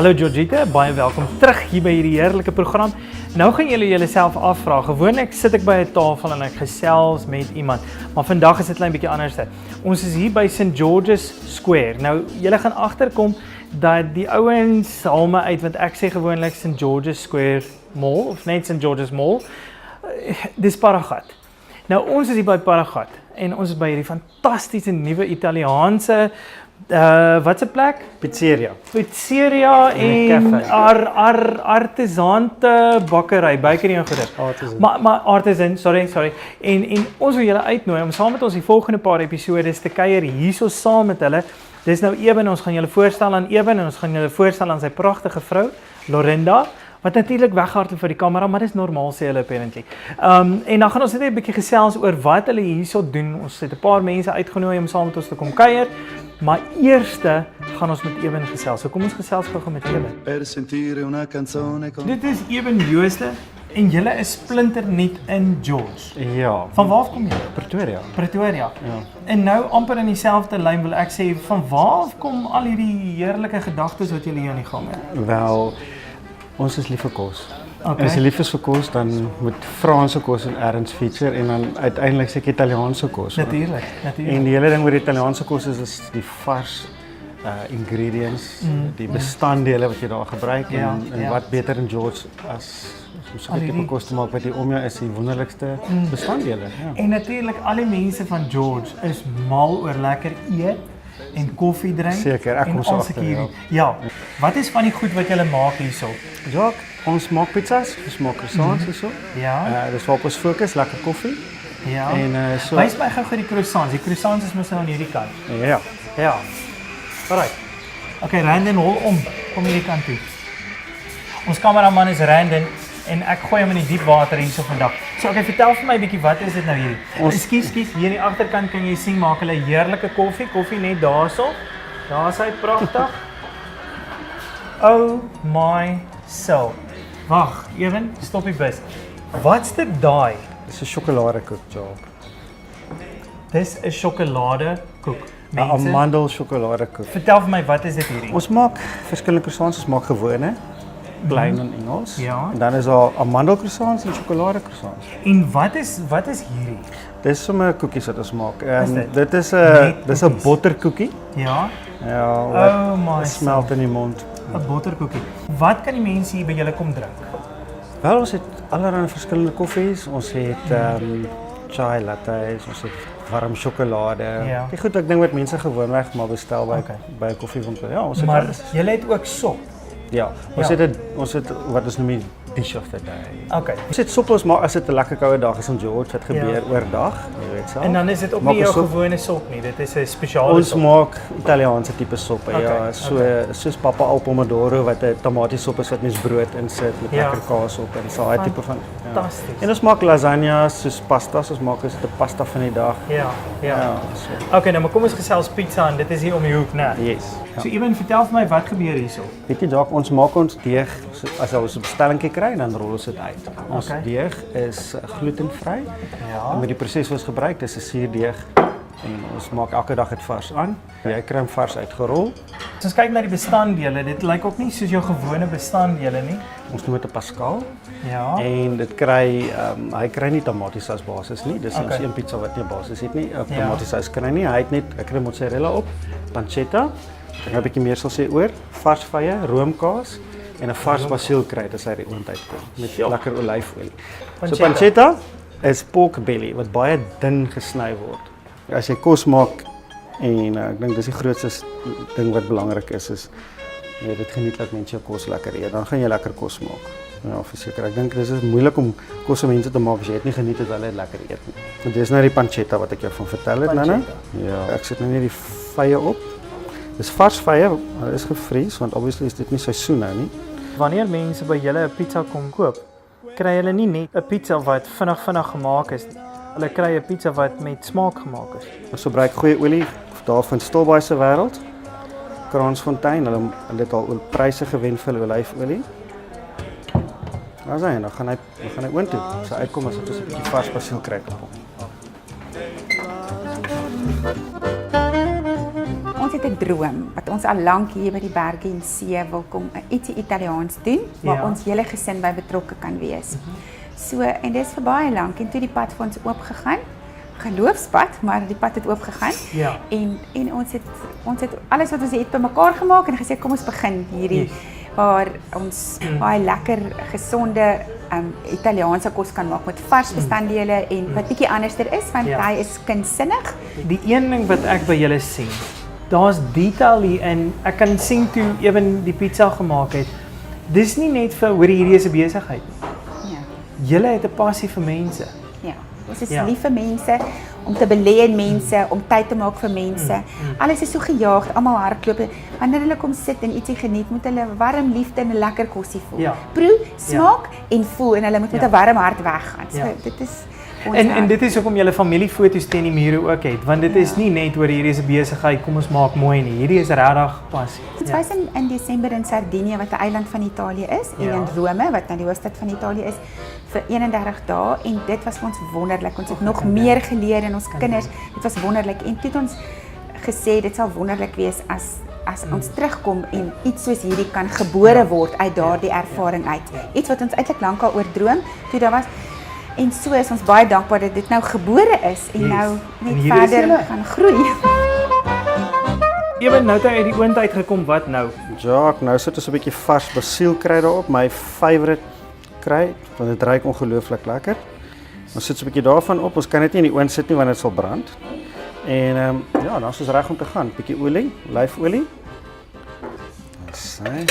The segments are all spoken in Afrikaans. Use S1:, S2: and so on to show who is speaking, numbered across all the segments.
S1: Hallo Georgita, baie welkom terug hier by hierdie heerlike program. Nou gaan julle julleself afvra. Gewoonlik sit ek by 'n tafel en ek gesels met iemand, maar vandag is dit 'n klein bietjie anders. Ons is hier by St. George's Square. Nou, julle gaan agterkom dat die ouens haal my uit, want ek sê gewoonlik St. George's Square Mall, of net St. George's Mall. Dis Paragat. Nou, ons is hier by Paragat en ons is by hierdie fantastiese nuwe Italiaanse wat 'n plek? Pizzeria en artisante bakkery, bakery en goeder. Maar artisan, sorry. En ons wil julle uitnooi om saam met ons die volgende paar episodes te kuier hierso saam met hulle. Dis nou Eben, ons gaan julle voorstel aan Eben en ons gaan julle voorstel aan sy pragtige vrou, Lorinda, wat natuurlik weghardloop vir die kamera, maar dis normaal sê hulle apparently. En dan gaan ons net 'n bietjie gesels oor wat hulle hierso doen. Ons het 'n paar mense uitgenooi om saam met ons te kom kuier. Maar eerste gaan ons met Eben gesels. So kom ons gesels gou met Eben. Dit is Eben Jooste en julle is splinternuut in George.
S2: Ja.
S1: Van waar kom jy? Pretoria.
S2: Ja.
S1: En nou amper in dieselfde lyn wil ek sê, van waar kom al hierdie heerlike gedagtes wat julle hier aan die gang het?
S2: Wel, ons is lief vir kos.
S1: Okay.
S2: As jy lief is vir kos, dan moet Franse kos en ergens feature en dan uiteindelik seker Italiaanse kos.
S1: Natuurlik.
S2: En die hele ding met die Italiaanse kos is die vars ingredients, die bestanddele wat jy daar gebruik en wat beter in George as om so 'n tipe kos te maak wat hier om jou is, die wonderlikste bestanddele. Ja.
S1: En natuurlik al die mense van George is mal oor lekker eet en koffie drink.
S2: Seker, ek kom so agter.
S1: Ja. Wat is van die goed wat julle maak hierso?
S2: Ja, ons maak pizzas, ons maak croissants en so.
S1: Ja.
S2: Dis waar ons fokus, lekker koffie.
S1: Ja.
S2: En so
S1: wys my gou die croissants. Die croissants is mos nou aan hierdie kant. Ja. Alright. Okay, Randon, hol om. Kom hierdie kant toe. Ons kameraman is Randon en ek gooi hom in die diep water hierso vandag. So okay, vertel vir my 'n bietjie, wat is dit nou hierdie? Ekskuus, hier aan die agterkant kan jy sien maak hulle heerlike koffie net daarso. Daar's hy pragtig. Oh my soul. Wag, Eben, stop die bus. Wat's dit daai?
S2: Dis 'n sjokoladekoek, Jock.
S1: Dis 'n sjokoladekoek.
S2: 'n Amandel sjokoladekoek.
S1: Vertel vir my, wat is dit hierdie?
S2: Ons maak verskillende croissants, ons maak gewone, klein in Engels.
S1: Ja.
S2: En dan is daar amandel croissants en sjokolade croissants.
S1: En wat is hierdie?
S2: Dis sommer koekies wat ons maak. Dit is 'n botterkoekie.
S1: Ja.
S2: Ja, wat smelt in die mond.
S1: 'n Botterkoekie. Wat kan die mense hier by julle kom drink?
S2: Wel, ons het allerlei verskillende koffies. Ons het chai lattes, ons het warm sjokolade.
S1: Ja.
S2: Die goed, ek dink wat mense gewoonweg maar bestel by 'n koffiewinkel. Ja, ons het
S1: Maar
S2: alles.
S1: julle het ook sop.
S2: Ja, ons het wat ons noem die dish of the day.
S1: Okay.
S2: Ons het sop, ons maak as dit 'n lekker koue dag is in George, wat gebeur oordag, jy weet self.
S1: En dan is dit ook
S2: Maak
S1: nie jou
S2: ons sop.
S1: gewone sop nie, dit is 'n spesiale
S2: Ons
S1: sop.
S2: maak Italiaanse tipe soppe,
S1: Okay,
S2: ja, soos Papa al pomodoro wat 'n tomatiesop is wat mens brood insit met lekker kaas op en so 'n tipe van.
S1: Fantasties.
S2: En ons maak lasagnas, soos pastas, ons maak as 'n pasta van die dag.
S1: Ja.
S2: So.
S1: Okay, nou maar kom ons gesels pizza en dit is hier om die hoek, né?
S2: Yes.
S1: So Eben, vertel vir my, wat gebeur hierso?
S2: Weet jy dalk ons maak ons deeg as ons 'n bestellingkie kry dan rol ons dit uit. Ons deeg is glutenvry.
S1: Ja.
S2: En met die proses wat ons gebruik, dis 'n suurdeeg en ons maak elke dag dit vars aan. Jy kry hom vars uitgerol.
S1: As ons kyk na die bestanddele, dit lyk ook nie soos jou gewone bestanddele nie.
S2: Ons noem dit 'n Pascal.
S1: Ja.
S2: En dit kry hy kry nie tomatiesous basis nie. Dis ons een pizza wat nie basis het nie. Tomatiesous kry nie. Hy het net ek kry mozzarella op, pancetta. Ek 'n bietjie meer sal sê oor vars vye, roomkaas en 'n vars basielkruid as hy die oond uitkom met lekker olyfolie. So pancetta is pork belly wat baie dun gesny word. As jy kos maak en ek dink dis die grootste ding wat belangrik is jy dit geniet dat mense jou kos lekker eet, dan gaan jy lekker kos maak. Ja, verseker. Ek dink dis is moeilik om kos vir mense te maak as jy dit nie geniet het hulle lekker eet nie. Want dis nou die pancetta wat ek jou van vertel het, Nana. Ja, ek sit nou net die vye op. Dis vars vye, hulle is gevries want obviously is dit nie seisoen nou nie.
S1: Wanneer mense by julle 'n pizza kom koop, kry hulle nie net 'n pizza wat vinnig gemaak is nie. Hulle kry 'n pizza wat met smaak gemaak is.
S2: Ons gebruik goeie olie daarvan Stilbaai se wêreld. Kransfontein, hulle het al pryse gewen vir olyfolie. Daar is hy, dan gaan hy oond toe. So uitkom as dit 'n bietjie vars basielkruid op hom.
S3: Ons het het 'n droom wat ons al lank hier by die Berge en See wil kom ietsie Italiaans doen waar ons hele gesin by betrokke kan wees. So en dis vir baie lank en toe die pad vir ons oopgegaan. Geloofspad, maar die pad het oopgegaan.
S1: Ja.
S3: En ons het alles wat ons het bymekaar gemaak en gesê kom ons begin hierdie waar ons baie lekker gesonde Italiaanse kos kan maak met vars bestanddele en wat bietjie anderster is want hy is kindsinnig.
S1: Die een ding wat ek by julle sien, daar's detail hier en ek kan sien toe ewen die pizza gemaak het. Dis nie net vir hoor hierdie is 'n besigheid.
S3: Ja.
S1: Julle het 'n passie vir mense.
S3: Ja. Ons is lief vir mense, om te belê in mense, om tyd te maak vir mense. Alles is so gejaagd, almal hardloop. Wanneer hulle kom sit en ietsie geniet, moet hulle warm liefde en 'n lekker kosie voel.
S1: Ja.
S3: Proe, smaak en voel en hulle moet met 'n warm hart weggaan. So dit is ons
S1: En dit is hoekom julle familiefoto's teen die mure ook het, want dit is nie net oor hierdie is 'n besigheid, kom ons maak mooi nie. Hierdie is regtig passie.
S3: Ons was in Desember in Sardinië wat 'n eiland van Italië is en in Rome wat nou die hoofstad van Italië is vir 31 dae en dit was vir ons wonderlik. Ons het nog meer geleer en ons kinders, dit was wonderlik en toe het ons gesê dit sal wonderlik wees as ons terugkom en iets soos hierdie kan gebore word uit daardie ervaring uit. Iets wat ons eintlik lankal oor droom toe daar was. En so is ons baie dankbaar dat dit nou gebore is en nou net verder gaan groei.
S1: Ewen nou het hy uit die oond uitgekom, wat nou?
S2: Ja, nou sit ons 'n bietjie vars basielkry daarop, my favourite kry, want dit ruik ongelooflik lekker. Ons sit so 'n bietjie daarvan op. Ons kan dit nie in die oond sit nie want dit sal brand. En ja, dan is ons reg om te gaan. Bietjie olie, olyfolie. Sy.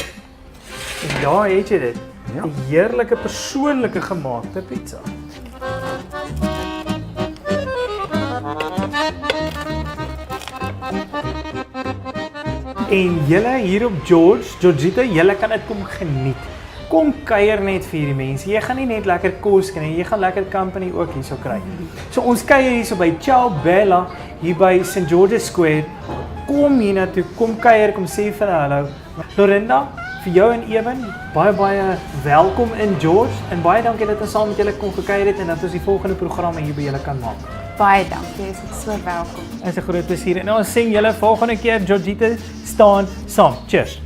S1: En daar het jy dit.
S2: Ja.
S1: 'n Heerlike persoonlike gemaakte pizza. En julle hier op Georgita, julle kan dit kom geniet. Kom kuier net vir hierdie mense. Jy gaan nie net lekker kos kry nie, jy gaan lekker company ook hierso kry. So ons kuier hierso by Ciao Bella hier by St George's Square. Kom hiernatoe, kom kuier, kom sê vir hallo. Lorinda, vir jou en Ewen, baie welkom in George en baie dankie dat ons saam met julle kon gekuier het en dat ons die volgende programme hier by julle kan maak.
S3: Baie dankie, is so welkom.
S1: Dit is 'n groot plesier en ons sien julle volgende keer. Georgita staan saam. Cheers.